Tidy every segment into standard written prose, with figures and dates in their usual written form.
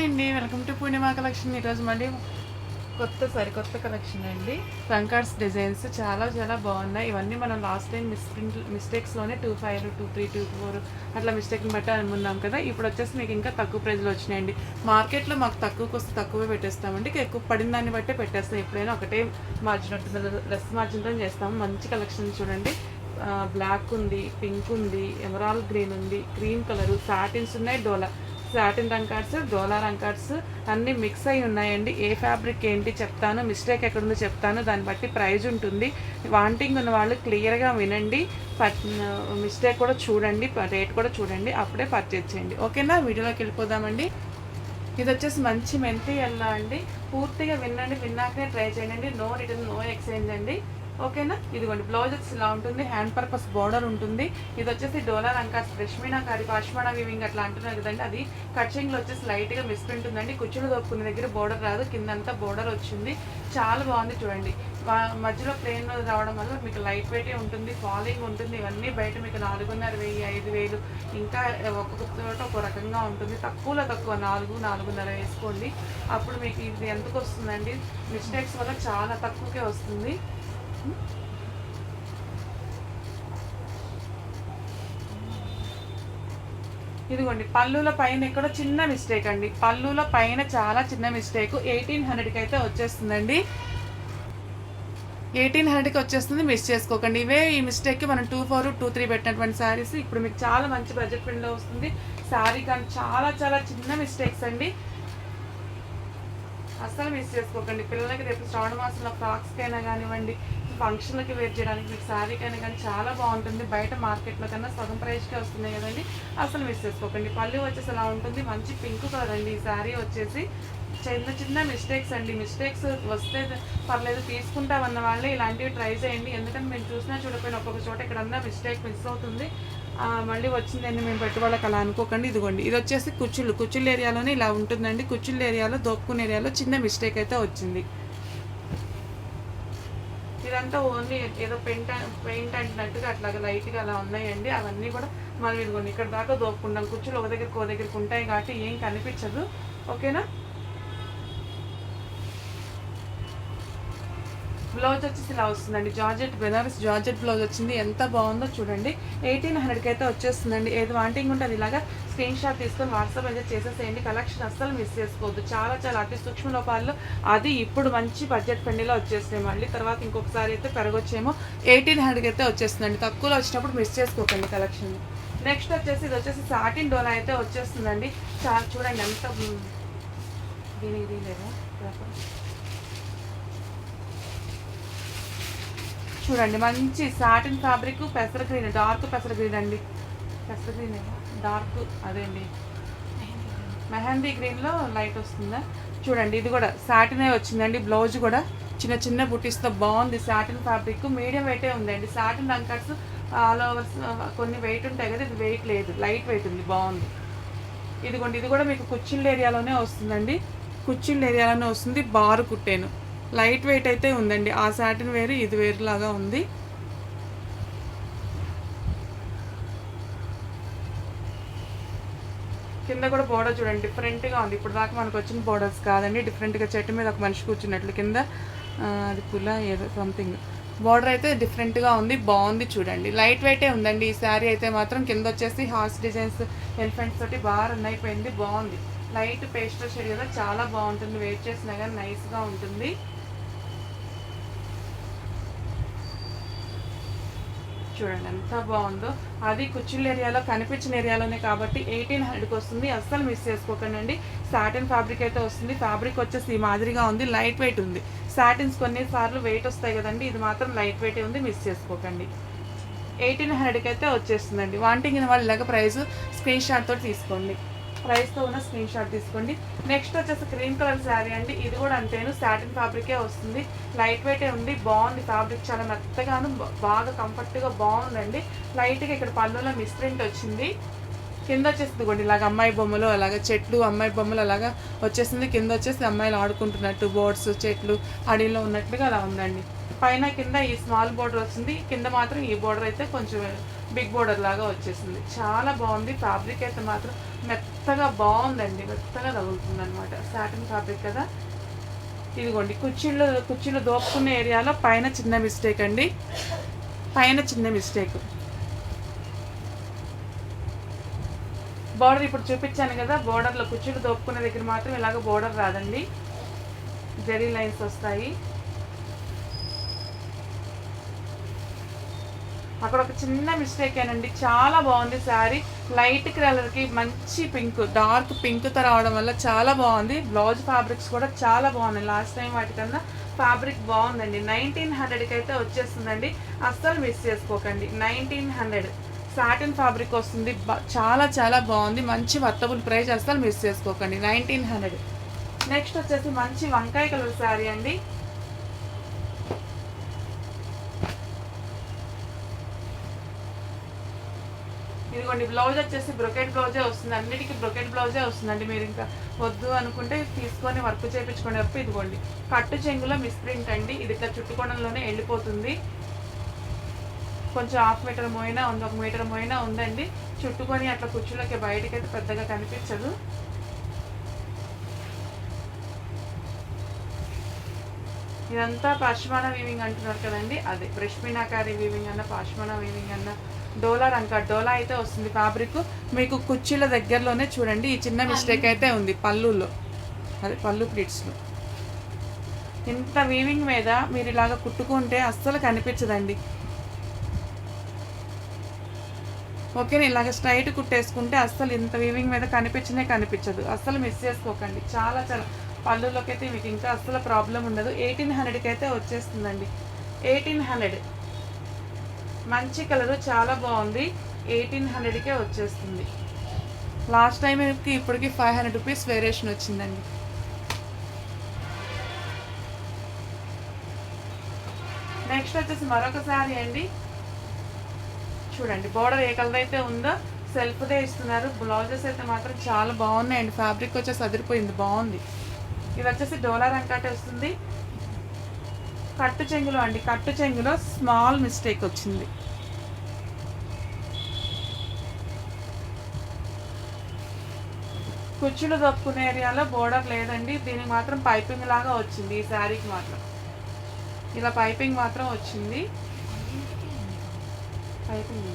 Hi అండి, welcome to Purnima collection. ఈరోజు మళ్ళీ కొత్త కలెక్షన్ అండి. రంకార్డ్స్ డిజైన్స్ చాలా చాలా బాగున్నాయి. ఇవన్నీ మనం లాస్ట్ టైం మిస్టేక్స్లోనే 25, 23, 24 అట్లా మిస్టేక్ని బట్టి అనుకున్నాం కదా. ఇప్పుడు వచ్చేసి మీకు ఇంకా తక్కువ ప్రైజ్లో వచ్చినాయండి. మార్కెట్లో మాకు తక్కువకి వస్తే తక్కువే పెట్టేస్తామండి. ఎక్కువ పడిన దాన్ని బట్టే పెట్టేస్తాం. ఎప్పుడైనా ఒకటే మార్జిన్ ఉంటుంది, లెస్ మార్జిన్తో చేస్తాము. మంచి కలెక్షన్ చూడండి. బ్లాక్ ఉంది, పింక్ ఉంది, ఎమరాల్డ్ గ్రీన్ ఉంది, క్రీమ్ కలరు, సాటిన్స్ ఉన్నాయి, సాటిన్ రంకార్డ్స్, డోలా రంకార్డ్స్ అన్నీ మిక్స్ అయి ఉన్నాయండి. ఏ ఫ్యాబ్రిక్ ఏంటి చెప్తాను, మిస్టేక్ ఎక్కడుందో చెప్తాను, దాన్ని బట్టి ప్రైజ్ ఉంటుంది. వాంటింగ్ ఉన్న వాళ్ళు క్లియర్గా వినండి, మిస్టేక్ కూడా చూడండి, రేట్ కూడా చూడండి, అప్పుడే పర్చేజ్ చేయండి. ఓకేనా, వీడియోలోకి వెళ్ళిపోదామండి. ఇది వచ్చేసి మంచి మెంతి ఎల్లో అండి. పూర్తిగా వినండి, విన్నాకనే ట్రై చేయండి. నో రిటర్న్, నో ఎక్స్చేంజ్ అండి. ఓకేనా, ఇదిగోండి బ్లౌజ్ వచ్చి ఇలా ఉంటుంది, హ్యాండ్ పర్పస్ బోర్డర్ ఉంటుంది. ఇది వచ్చేసి డోలా రంకార్డ్స్, రెష్మినా కారి పాష్మానా వీవింగ్ అట్లా అంటున్నారు కదండి. అది కట్చింగ్లో వచ్చేసి లైట్గా మిస్ప్రింట్ ఉందండి. కుచ్చులు దొక్కునే దగ్గర బోర్డర్ రాదు, కిందంతా బోర్డర్ వచ్చింది. చాలా బాగుంది చూడండి. మధ్యలో ప్లెయిన్ రావడం వల్ల మీకు లైట్ వెయిటే ఉంటుంది, ఫాలింగ్ ఉంటుంది. ఇవన్నీ బయట మీకు 4,500, 5,000 ఇంకా ఒక్కొక్క చోట ఒక రకంగా ఉంటుంది. తక్కువలో తక్కువ 4, 4,500 వేసుకోండి. అప్పుడు మీకు ఇది ఎందుకు వస్తుందండి, మిస్టేక్స్ వల్ల చాలా తక్కువకే వస్తుంది. ఇదిగోండి పళ్ళుల పైన ఇక్కడ చిన్న మిస్టేక్ అండి. పళ్ళుల పైన చాలా చిన్న మిస్టేక్. 1,800కి అయితే వచ్చేస్తుందండి. 1,800కి వచ్చేస్తుంది, మిస్ చేసుకోకండి. ఇవే ఈ మిస్టేక్కి మనం 24, 23 పెట్టినటువంటి శారీస్ ఇప్పుడు మీకు చాలా మంచి బడ్జెట్ ఫ్రెండ్లో వస్తుంది. శారీ కానీ చాలా చాలా చిన్న మిస్టేక్స్ అండి, అస్సలు మిస్ చేసుకోకండి. పిల్లలకి రేపు శ్రావణ మాసంలో ఫ్రాక్స్కైనా కానివ్వండి, ఫంక్షన్లకి వేర్ చేయడానికి మీకు శారీకైనా కానీ చాలా బాగుంటుంది. బయట మార్కెట్లో కన్నా సగం ప్రైస్కే వస్తున్నాయి కదండి, అసలు మిస్ చేసుకోకండి. పళ్ళు వచ్చేసి అలా ఉంటుంది, మంచి పింక్ కలర్ అండి. ఈ శారీ వచ్చేసి చిన్న చిన్న మిస్టేక్స్ అండి. మిస్టేక్స్ వస్తే పర్లేదు, తీసుకుంటామన్న వాళ్ళే ఇలాంటివి ట్రై చేయండి. ఎందుకంటే మేము చూసినా చూడకపోయినా ఒక్కొక్క చోట ఎక్కడన్నా మిస్టేక్ మిస్ అవుతుంది, మళ్ళీ వచ్చిందండి మేము పెట్టుబడికి అలా అనుకోకండి. ఇదిగోండి ఇది వచ్చేసి కుచ్చులు ఏరియాలోనే ఇలా ఉంటుందండి. కుచ్చుల ఏరియాలో, దోపుకునే ఏరియాలో చిన్న మిస్టేక్ అయితే వచ్చింది. ఇదంతా ఓన్లీ ఏదో పెయింట్ అంటున్నట్టుగా అట్లాగా లైట్గా అలా ఉన్నాయండి. అవన్నీ కూడా మనం ఇదిగోండి ఇక్కడ దాకా దోపుకుంటాం. కుచ్చులు ఒక దగ్గరికి ఉంటాయి కాబట్టి ఏం కనిపించదు. ఓకేనా, బ్లౌజ్ వచ్చేసి ఇలా వస్తుందండి. జార్జెట్, బెనారస్ జార్జెట్ బ్లౌజ్ వచ్చింది. ఎంత బాగుందో చూడండి. 1,800కి అయితే వచ్చేస్తుందండి. ఏది వాంటింగ్ ఉంటుంది ఇలాగా స్క్రీన్ షాట్ తీసుకొని వాట్సాప్ అయితే చేసేసేయండి. కలెక్షన్ అస్సలు మిస్ చేసుకోవద్దు. చాలా చాలా అతి సూక్ష్మ లోపాల్లో అది ఇప్పుడు మంచి బడ్జెట్ ఫ్రెండ్లీలో వచ్చేస్తాయి. మళ్ళీ తర్వాత ఇంకొకసారి అయితే పెరగొచ్చేమో. 1,800కి అయితే వచ్చేస్తుందండి. తక్కువలో వచ్చినప్పుడు మిస్ చేసుకోకండి కలెక్షన్. నెక్స్ట్ వచ్చేసి ఇది వచ్చేసి సాటిన్ డోలా అయితే వచ్చేస్తుందండి. చూడండి ఎంత దీనికి లేదా చూడండి, మంచి సాటిన్ ఫ్యాబ్రిక్, పెసర గ్రీన్, డార్క్ పెసర గ్రీన్ అండి. పెసర గ్రీన్ డార్క్, అదే అండి మెహందీ గ్రీన్లో లైట్ వస్తుందా చూడండి. ఇది కూడా సాటినే వచ్చిందండి. బ్లౌజ్ కూడా చిన్న చిన్న బుటీస్తో బాగుంది. సాటిన్ ఫ్యాబ్రిక్ మీడియం వెయిటే ఉందండి. సాటిన్ రంకార్డ్స్ ఆల్ ఓవర్స్ కొన్ని వెయిట్ ఉంటాయి కదా, ఇది వెయిట్ లేదు, లైట్ వెయిట్ ఉంది, బాగుంది. ఇదిగోండి ఇది కూడా మీకు కుచ్చిళ్ళ ఏరియాలోనే వస్తుందండి. కుచ్చిళ్ళ ఏరియాలోనే వస్తుంది. బారు కుట్టేను, లైట్ వెయిట్ అయితే ఉందండి. ఆ సాటిన్ వేరు, ఇది వేరులాగా ఉంది. కింద కూడా బోర్డర్ చూడండి, డిఫరెంట్గా ఉంది. ఇప్పుడు దాకా మనకు వచ్చిన బోర్డర్స్ కాదండి, డిఫరెంట్గా చెట్టు మీద ఒక మనిషి కూర్చున్నట్లు కింద అది పుల్ల ఏదో సంథింగ్ బోర్డర్ అయితే డిఫరెంట్గా ఉంది, బాగుంది చూడండి. లైట్ వెయిటే ఉందండి ఈ శారీ అయితే మాత్రం. కింద వచ్చేసి హార్స్ డిజైన్స్, ఎలిఫెంట్స్ తోటి బాగా రన్ అయిపోయింది, బాగుంది. లైట్ పేస్టల్ షేడ్ కదా, చాలా బాగుంటుంది. వెయిట్ చేసినా కానీ నైస్గా ఉంటుంది. చూడండి ఎంత బాగుందో. అది కుచ్చిళ్ళ ఏరియాలో కనిపించిన ఏరియాలోనే కాబట్టి 1,800కి వస్తుంది, అస్సలు మిస్ చేసుకోకండి. సాటిన్ ఫ్యాబ్రిక్ అయితే వస్తుంది. ఫ్యాబ్రిక్ వచ్చేసి ఈ మాదిరిగా ఉంది, లైట్ వెయిట్ ఉంది. సాటిన్స్ కొన్నిసార్లు వెయిట్ వస్తాయి కదండి, ఇది మాత్రం లైట్ వెయిట్ ఉంది, మిస్ చేసుకోకండి. 1,800కి అయితే వచ్చేస్తుందండి. వాంటింగ్ వాళ్ళు ఇలాగ ప్రైస్ స్క్రీన్ షాట్ తోటి తీసుకోండి, ప్రైస్తో ఉన్న స్క్రీన్ షాట్ తీసుకోండి. నెక్స్ట్ వచ్చేసి క్రీమ్ కలర్ శారీ అండి. ఇది కూడా అంతేను, సాటిన్ ఫ్యాబ్రికే వస్తుంది, లైట్ వెయిటే ఉంది, బాగుంది. ఫ్యాబ్రిక్ చాలా మెత్తగాను బాగా కంఫర్ట్గా బాగుందండి. లైట్గా ఇక్కడ పళ్ళులో మిస్ప్రింట్ వచ్చింది. కింద వచ్చేసి ఇదిగోండి ఇలాగ అమ్మాయి బొమ్మలు, అలాగ చెట్లు, అమ్మాయి బొమ్మలు అలాగా వచ్చేసింది. కింద వచ్చేసి అమ్మాయిలు ఆడుకుంటున్నట్టు బోర్డ్స్, చెట్లు అడవిలో ఉన్నట్లుగా అలా ఉందండి. పైన కింద ఈ స్మాల్ బోర్డర్ వచ్చింది, కింద మాత్రం ఈ బోర్డర్ అయితే కొంచెం బిగ్ బోర్డర్ లాగా వచ్చేసింది. చాలా బాగుంది. ఫ్యాబ్రిక్ అయితే మాత్రం మెత్తగా బాగుందండి, మెత్తగా తగులుతుంది అనమాట. సాటిన్ ఫ్యాబ్రిక్ కదా. ఇదిగోండి కుర్చీలు దోపుకునే ఏరియాలో పైన చిన్న మిస్టేక్ అండి, పైన చిన్న మిస్టేక్. బోర్డర్ ఇప్పుడు చూపించాను కదా, బోర్డర్లో కుర్చీలు దోపుకునే దగ్గర మాత్రం ఇలాగ బోర్డర్ రాదండి, జరీ లైన్స్ వస్తాయి. అక్కడ ఒక చిన్న మిస్టేక్ ఏనండి. చాలా బాగుంది శారీ. లైట్ కలర్కి మంచి పింక్, డార్క్ పింక్తో రావడం వల్ల చాలా బాగుంది. బ్లౌజ్ ఫ్యాబ్రిక్స్ కూడా చాలా బాగున్నాయి. లాస్ట్ టైం వాటికన్నా ఫ్యాబ్రిక్ బాగుందండి. 1900కి అయితే వచ్చేస్తుందండి, అస్సలు మిస్ చేసుకోకండి. 1900 సాటిన్ ఫ్యాబ్రిక్ వస్తుంది. చాలా చాలా బాగుంది. మంచి వర్తబుల్ ప్రైస్, అస్సలు మిస్ చేసుకోకండి. 1900. నెక్స్ట్ వచ్చేసి మంచి వంకాయ కలర్ శారీ అండి. ఇదిగోండి, బ్లౌజ్ వచ్చేసి బ్రొకెట్ బ్లౌజే వస్తుంది. అన్నిటికీ బ్రొకెట్ బ్లౌజే వస్తుందండి. మీరు ఇంకా వద్దు అనుకుంటే తీసుకొని వర్క్ చేయించుకోండి తప్ప. ఇదిగోండి, కట్టు చెంగులో మిస్ప్రింట్ అండి. ఇది ఇట్లా చుట్టుకోవడంలోనే వెళ్ళిపోతుంది. కొంచెం 1/2 మీటర్ మోయినా ఉంది, 1 మీటర్ మోయినా ఉందండి. చుట్టుకొని అట్లా కుర్చీలోకి బయటకైతే పెద్దగా కనిపించదు. ఇదంతా పాష్మానా వీవింగ్ అంటున్నారు కదండి, అదే బ్రష్ మీనాకారి వీవింగ్ అన్న, పాష్మానా వీవింగ్ అన్న, డోలా రంక డోలా అయితే వస్తుంది ఫ్యాబ్రిక్. మీకు కుర్చీల దగ్గరలోనే చూడండి ఈ చిన్న మిస్టేక్ అయితే ఉంది పళ్ళులో, అదే పళ్ళు ప్లీట్స్లో. ఇంత వీవింగ్ మీద మీరు ఇలాగ కుట్టుకుంటే అస్సలు కనిపించదండి. ఓకేనా, ఇలాగ స్ట్రైట్ కుట్టేసుకుంటే అస్సలు ఇంత వీవింగ్ మీద కనిపించదు. అస్సలు మిస్ చేసుకోకండి. చాలా చాలా పళ్ళులోకి అయితే మీకు ఇంకా అస్సలు ప్రాబ్లం ఉండదు. 1800కి అయితే వచ్చేస్తుందండి. 1800 మంచి కలరు, చాలా బాగుంది. 1800కే వచ్చేస్తుంది. లాస్ట్ టైంకి ఇప్పటికి 500 రూపీస్ వేరియేషన్ వచ్చిందండి. నెక్స్ట్ వచ్చేసి మరొక శారీ అండి. చూడండి, బోర్డర్ ఏ కలర్ అయితే ఉందో సెల్ఫ్దే ఇస్తున్నారు. బ్లౌజెస్ అయితే మాత్రం చాలా బాగున్నాయండి. ఫ్యాబ్రిక్ వచ్చేసి అదిరిపోయింది, బాగుంది. ఇది వచ్చేసి డోలా రంకాటే వస్తుంది. కట్టు చెంగులో అండి, కట్టు చెంగులో స్మాల్ మిస్టేక్ వచ్చింది. కుర్చీలు దొక్కునే ఏరియాలో బోర్డర్ లేదండి. దీనికి మాత్రం పైపింగ్ లాగా వచ్చింది. ఈ శారీకి మాత్రం ఇలా పైపింగ్ మాత్రం వచ్చింది. పైపింగ్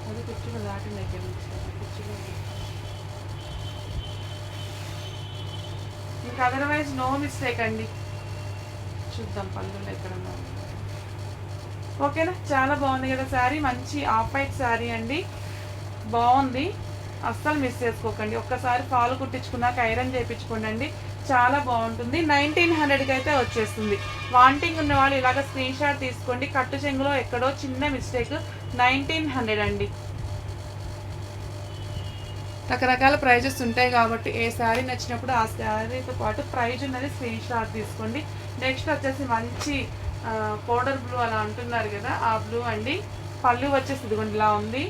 అది కుర్చీలో దాటింది. కుర్చీలో ఇంకా అదర్వైజ్ నో మిస్టేక్ అండి. చూద్దాం పళ్ళులో ఎక్కడన్నా. ఓకేనా, చాలా బాగుంది కదా శారీ. మంచి ఆఫ్ వైట్ శారీ అండి, బాగుంది. అస్సలు మిస్ చేసుకోకండి. ఒక్కసారి ఫాల్ కుట్టించుకున్నాక ఐరన్ చేయించుకోండి అండి, చాలా బాగుంటుంది. 1900కి అయితే వచ్చేస్తుంది. వాంటింగ్ ఉన్న వాళ్ళు ఇలాగ స్క్రీన్ షాట్ తీసుకోండి. కట్టు చెంగులో ఎక్కడో చిన్న మిస్టేక్. 1900 అండి. రకరకాల ప్రైజెస్ ఉంటాయి కాబట్టి ఏ శారీ నచ్చినప్పుడు ఆ శారీతో పాటు ప్రైజ్ ఉన్నది స్క్రీన్ షాట్ తీసుకోండి. నెక్స్ట్ వచ్చేసి మంచి పౌడర్ బ్లూ అలా అంటున్నారు కదా, ఆ బ్లూ అండి. పళ్ళు వచ్చేసి ఇదిగోండి ఇలా ఉంది,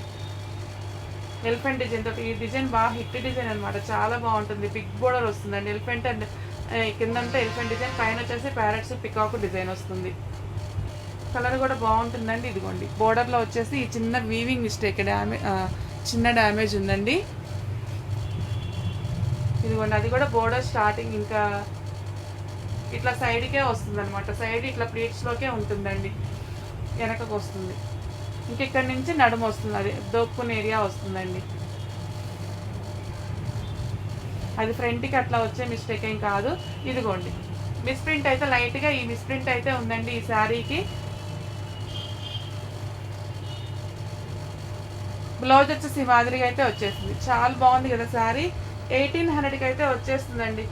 ఎలిఫెంట్ డిజైన్ తోటి. ఈ డిజైన్ బాగా హిట్ డిజైన్ అనమాట, చాలా బాగుంటుంది. బిగ్ బోర్డర్ వస్తుందండి. ఎలిఫెంట్ అండ్ కిందంటే ఎలిఫెంట్ డిజైన్, పైన వచ్చేసి ప్యారెట్స్ పికాక్ డిజైన్ వస్తుంది. కలర్ కూడా బాగుంటుందండి. ఇదిగోండి, బోర్డర్లో వచ్చేసి ఈ చిన్న వీవింగ్ మిస్టేక్ చిన్న డ్యామేజ్ ఉందండి. ఇదిగోండి, అది కూడా బోర్డర్ స్టార్టింగ్ ఇంకా ఇట్లా సైడ్కే వస్తుంది అనమాట. సైడ్ ఇట్లా ప్లీట్స్లోకే ఉంటుందండి, వెనకకు వస్తుంది. ఇంక ఇక్కడి నుంచి నడుము వస్తుంది, అది దోక్కునే ఏరియా వస్తుందండి. అది ఫ్రంట్కి అట్లా వచ్చే మిస్టేక్ ఏం కాదు. ఇదిగోండి, మిస్ప్రింట్ అయితే లైట్గా ఈ మిస్ప్రింట్ అయితే ఉందండి ఈ శారీకి. బ్లౌజ్ వచ్చేసి మాదిరిగా అయితే వచ్చేసింది. చాలా బాగుంది కదా శారీ. 1800కి అయితే వచ్చేస్తుందండి.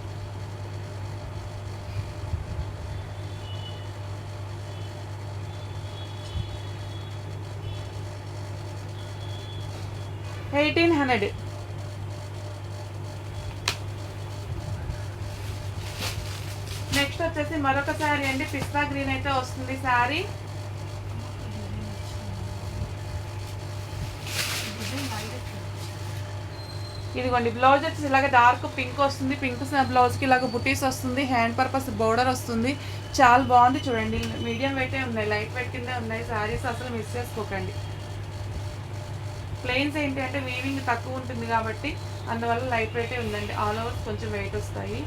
$1800. నెక్స్ట్ వచ్చేసి మరొక శారీ అండి. పిస్తా గ్రీన్ అయితే వస్తుంది శారీ. ఇదిగోండి బ్లౌజ్ వచ్చేసి ఇలాగ డార్క్ పింక్ వస్తుంది, పింక్ బ్లౌజ్కి ఇలాగ బుటీస్ వస్తుంది, హ్యాండ్ పర్పస్ బోర్డర్ వస్తుంది, చాలా బాగుంది. చూడండి మీడియం వెయిటే ఉన్నాయి, లైట్ వెయిట్ కిందే ఉన్నాయి. శారీస్ అసలు మిస్ చేసుకోకండి. ప్లెయిన్స్ ఏంటి అంటే వీవింగ్ తక్కువ ఉంటుంది కాబట్టి అందువల్ల లైట్ వెయిటే ఉందండి. ఆల్ ఓవర్స్ కొంచెం వెయిట్ వస్తాయి.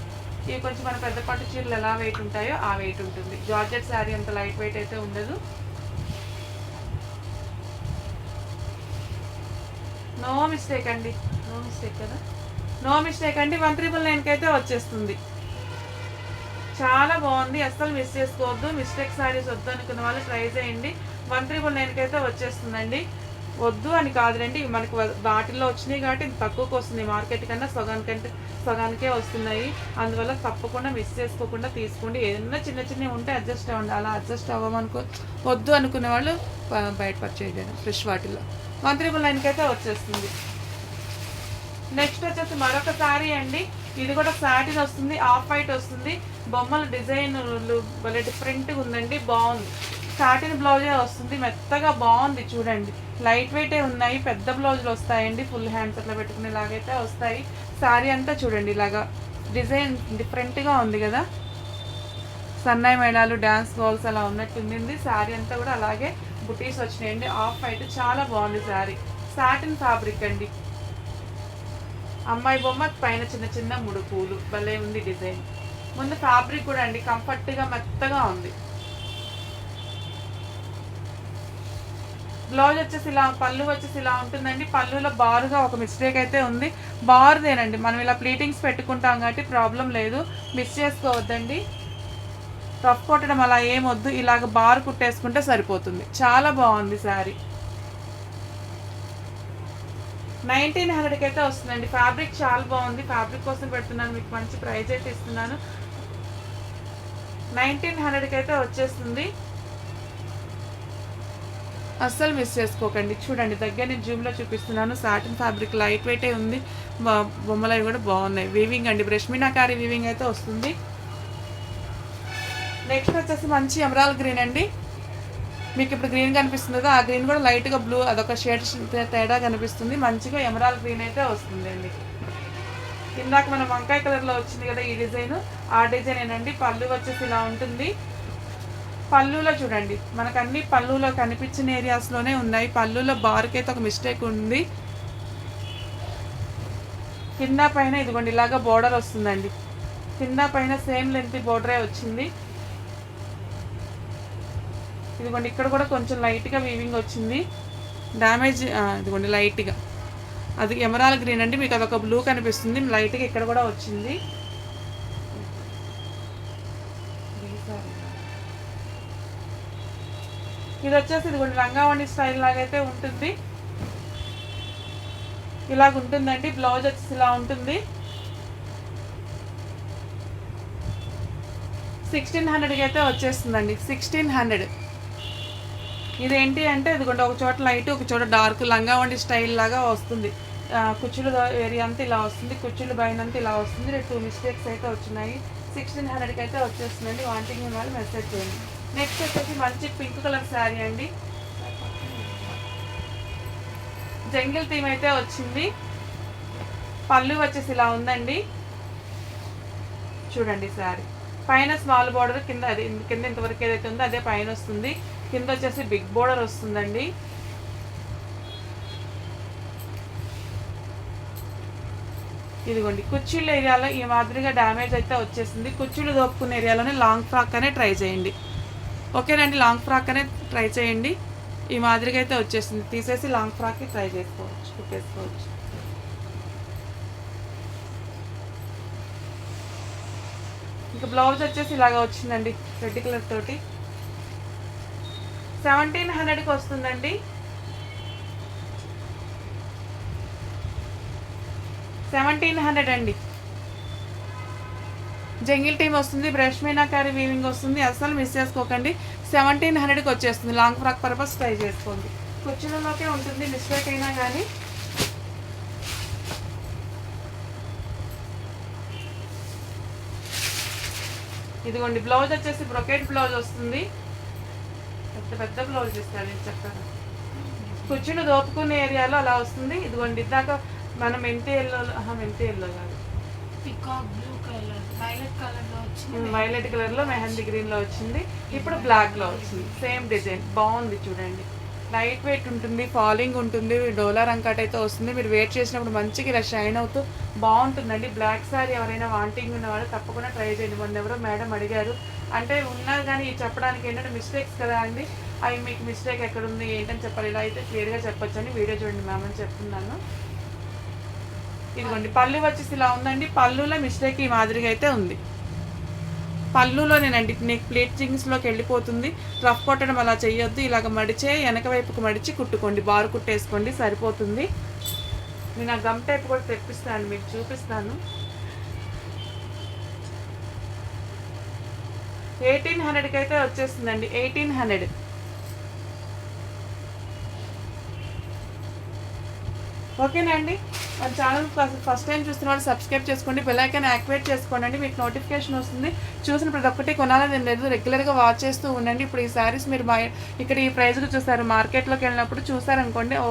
ఇవి కొంచెం మన పెద్ద పట్టు చీరలు ఎలా వెయిట్ ఉంటాయో ఆ వెయిట్ ఉంటుంది. జార్జెట్ శారీ అంత లైట్ వెయిట్ అయితే ఉండదు. నో మిస్టేక్ అండి, నో మిస్టేక్ కదా, నో మిస్టేక్ అండి. 1399కి అయితే వచ్చేస్తుంది. చాలా బాగుంది, అస్సలు మిస్ చేసుకోవద్దు. మిస్టేక్ శారీస్ వద్దు అనుకున్న వాళ్ళు ట్రై చేయండి. 1399కి అయితే వచ్చేస్తుందండి. వద్దు అని కాదులేండి, మనకి వాటిల్లో వచ్చినాయి కాబట్టి తక్కువకి వస్తుంది. మార్కెట్ కన్నా సగానికే వస్తున్నాయి. అందువల్ల తప్పకుండా మిస్ చేసుకోకుండా తీసుకోండి. ఏదైనా చిన్న చిన్నవి ఉంటే అడ్జస్ట్ అవ్వండి. అలా అడ్జస్ట్ అవ్వమనుకో వద్దు అనుకునే వాళ్ళు బయట పర్చేజ్ చేయడం ఫ్రెష్ వాటిల్లో 1399కి అయితే వచ్చేస్తుంది. నెక్స్ట్ వచ్చేసి మరొక శారీ అండి. ఇది కూడా సాటిన్ వస్తుంది, ఆఫ్ వైట్ వస్తుంది, బొమ్మల డిజైన్ భలే డిఫరెంట్గా ఉందండి, బాగుంది. సాటిన్ బ్లౌజే వస్తుంది, మెత్తగా బాగుంది. చూడండి లైట్ వెయిటే ఉన్నాయి, పెద్ద బ్లౌజులు వస్తాయండి, ఫుల్ హ్యాండ్స్ అట్లా పెట్టుకునేలాగైతే వస్తాయి. శారీ అంతా చూడండి ఇలాగా డిజైన్ డిఫరెంట్గా ఉంది కదా, సన్నాయి మేళాలు డ్యాన్స్ బాల్స్ అలా ఉన్నట్టు ఉంది. శారీ అంతా కూడా అలాగే బుటీస్ వచ్చినాయండి, ఆఫ్ వైట్ చాలా బాగుంది శారీ. సాటిన్ ఫ్యాబ్రిక్ అండి, అమ్మాయి బొమ్మ పైన చిన్న చిన్న ముడుపులు భలే ఉంది డిజైన్. ముందు ఫ్యాబ్రిక్ కూడా అండి కంఫర్ట్గా మెత్తగా ఉంది. బ్లౌజ్ వచ్చేసి ఇలా, పళ్ళు వచ్చేసి ఇలా ఉంటుందండి. పళ్ళులో బారుగా ఒక మిస్టేక్ అయితే ఉంది, బారుదేనండి. మనం ఇలా ప్లీటింగ్స్ పెట్టుకుంటాం కాబట్టి ప్రాబ్లం లేదు, మిస్ చేసుకోవద్దండి. రఫ్ కొట్టడం అలా ఏమొద్దు, ఇలాగ బారు కుట్టేసుకుంటే సరిపోతుంది. చాలా బాగుంది శారీ. 1900కి అయితే వస్తుందండి. ఫ్యాబ్రిక్ చాలా బాగుంది, ఫ్యాబ్రిక్ కోసం పెడుతున్నాను, మీకు మంచి ప్రైజ్ అయితే ఇస్తున్నాను. 1900కి అయితే వచ్చేస్తుంది, అస్సలు మిస్ చేసుకోకండి. చూడండి దగ్గర నేను జూమ్లో చూపిస్తున్నాను. సాటిన్ ఫ్యాబ్రిక్ లైట్ వెయిటే ఉంది, బొమ్మలు అవి కూడా బాగున్నాయి. వీవింగ్ అండి, బ్రష్ మీనాకారి వీవింగ్ అయితే వస్తుంది. నెక్స్ట్ వచ్చేసి మంచి ఎమరాల్డ్ గ్రీన్ అండి. మీకు ఇప్పుడు గ్రీన్ కనిపిస్తుంది కదా, ఆ గ్రీన్ కూడా లైట్గా బ్లూ, అదొక షేడ్ తేడా కనిపిస్తుంది. మంచిగా ఎమరాల్డ్ గ్రీన్ అయితే వస్తుంది అండి. ఇందాక మన వంకాయ కలర్లో వచ్చింది కదా ఈ డిజైన్, ఆ డిజైన్ ఏనండి. పళ్ళు వచ్చేసి ఇలా ఉంటుంది. పళ్ళులో చూడండి మనకు అన్ని పళ్ళులో కనిపించిన ఏరియాస్లోనే ఉన్నాయి. పళ్ళులో బార్కైతే ఒక మిస్టేక్ ఉంది. కింద పైన ఇదిగోండి ఇలాగా బోర్డర్ వస్తుందండి, కింద పైన సేమ్ లెంత్ బోర్డరే వచ్చింది. ఇదిగోండి ఇక్కడ కూడా కొంచెం లైట్గా వీవింగ్ వచ్చింది, డ్యామేజ్ ఇదిగోండి లైట్గా, అది ఎమరాల్డ్ గ్రీన్ అండి. మీకు అదొక బ్లూ కనిపిస్తుంది, లైట్గా ఇక్కడ కూడా వచ్చింది. ఇది వచ్చేసి ఇదిగోండి లంగావణి స్టైల్ లాగైతే ఉంటుంది, ఇలాగ ఉంటుందండి. బ్లౌజ్ వచ్చేసి ఇలా ఉంటుంది. 1600కి అయితే వచ్చేస్తుందండి. 1600. ఇదేంటి అంటే ఇదిగోండి ఒక చోట లైట్ ఒక చోట డార్క్ లంగావణి స్టైల్ లాగా వస్తుంది. కుచ్చులు ఏరియా అంతా ఇలా వస్తుంది, కుచ్చులు పైన అంతా ఇలా వస్తుంది. 2 మిస్టేక్స్ అయితే వచ్చినాయి. 1600కి అయితే వచ్చేస్తుందండి. వాంటింగ్ ఉన్న వాళ్ళు మెసేజ్ చేయండి. నెక్స్ట్ వచ్చేసి మంచి పింక్ కలర్ శారీ అండి, జంగిల్ థీమ్ అయితే వచ్చింది. పళ్ళు వచ్చేసి ఇలా ఉందండి, చూడండి శారీ పైన స్మాల్ బార్డర్, కింద అదే కింద ఇంతవరకు ఏదైతే ఉందో అదే పైన వస్తుంది. కింద వచ్చేసి బిగ్ బోర్డర్ వస్తుందండి. ఇదిగోండి కుర్చీల ఏరియాలో ఈ మాదిరిగా డ్యామేజ్ అయితే వచ్చేసింది. కుర్చీలు దోపుకున్న ఏరియాలోనే లాంగ్ ఫ్రాక్ అనే ట్రై చేయండి, ఓకేనండి. లాంగ్ ఫ్రాక్ అనే ట్రై చేయండి. ఈ మాదిరిగా అయితే వచ్చేసింది, తీసేసి లాంగ్ ఫ్రాక్కి ట్రై చేసుకోవచ్చు, కుట్టేసుకోవచ్చు. ఇంకా బ్లౌజ్ వచ్చేసి ఇలాగా వచ్చిందండి రెడ్ కలర్ తోటి. 1700కి వస్తుందండి. 1700 అండి. జంగిల్ టీమ్ వస్తుంది, బ్రష్ మీనాకారి వీవింగ్ వస్తుంది, అస్సలు మిస్ చేసుకోకండి. 1700కి వచ్చేస్తుంది. లాంగ్ ఫ్రాక్ పర్పస్ ట్రై చేసుకోండి. కుర్చీలలోకే ఉంటుంది మిస్టేక్ అయినా కానీ. ఇదిగోండి బ్లౌజ్ వచ్చేసి బ్రొకెట్ బ్లౌజ్ వస్తుంది, పెద్ద బ్లౌజ్ ఇస్తాను నేను చక్కగా. కుర్చీలు దోపుకునే ఏరియాలో అలా వస్తుంది. ఇదిగోండి ఇందాక మనం మెంతి ఎల్లో కాదు, పికాక్ బ్లూ కలర్, వైలెట్ కలర్లో వచ్చింది. వైలెట్ కలర్లో మెహందీ గ్రీన్లో వచ్చింది, ఇప్పుడు బ్లాక్లో వచ్చింది. సేమ్ డిజైన్ బాగుంది చూడండి. లైట్ వెయిట్ ఉంటుంది, ఫాలింగ్ ఉంటుంది, డోలా రంకాట్ అయితే వస్తుంది. మీరు వెయిట్ చేసినప్పుడు మంచిగా ఇలా షైన్ అవుతూ బాగుంటుందండి. బ్లాక్ శారీ ఎవరైనా వాంటింగ్ ఉన్నవాళ్ళు తప్పకుండా ట్రై చేయండి. మొన్న ఎవరో మేడం అడిగారు, అంటే ఉన్నారు కానీ చెప్పడానికి ఏంటంటే మిస్టేక్స్ కదా అండి, అవి మీకు మిస్టేక్ ఎక్కడ ఉంది ఏంటని చెప్పాలి. ఇలా అయితే క్లియర్గా చెప్పొచ్చు అని వీడియో చూడండి మ్యామ్ అని చెప్తున్నాను. ఇదిగోండి పళ్ళు వచ్చేసి ఇలా ఉందండి. పళ్ళులో మిస్టేక్ ఈ మాదిరిగా అయితే ఉంది. పళ్ళులోనేనండి నెక్ ప్లేటింగ్స్లోకి వెళ్ళిపోతుంది. రఫ్ కొట్టడం అలా చేయొద్దు. ఇలాగ మడిచే వెనక వైపుకు మడిచి కుట్టుకోండి, బారు కుట్టేసుకోండి సరిపోతుంది. నేను ఆ గమ్ టైప్ కూడా తెప్పిస్తాను, మీకు చూపిస్తాను. 1800కి అయితే వచ్చేస్తుందండి. 1800. ఓకేనా అండి. మన ఛానల్ ఫస్ట్ టైం చూస్తున్న వాళ్ళు సబ్స్క్రైబ్ చేసుకోండి, బెల్ ఐకాన్ యాక్టివేట్ చేసుకోండి, మీకు నోటిఫికేషన్ వస్తుంది. చూసిన ప్రతి ఒక్కటి కొనాలని లేదు, రెగ్యులర్గా వాచ్ చేస్తూ ఉండండి. ఇప్పుడు ఈ శారీస్ మీరు ఇక్కడ ఈ ప్రైస్కి చూస్తారు, మార్కెట్లోకి వెళ్ళినప్పుడు చూసారనుకోండి, ఓ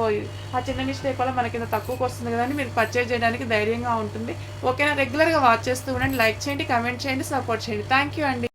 ఆ చిన్న మిస్టేక్ వల్ల మనకి ఇంత తక్కువకి వస్తుంది కదా అని మీరు పర్చేజ్ చేయడానికి ధైర్యంగా ఉంటుంది. ఓకేనా, రెగ్యులర్గా వాచ్ చేస్తూ ఉండండి. లైక్ చేయండి, కమెంట్ చేయండి, సపోర్ట్ చేయండి. థ్యాంక్ యూ అండి.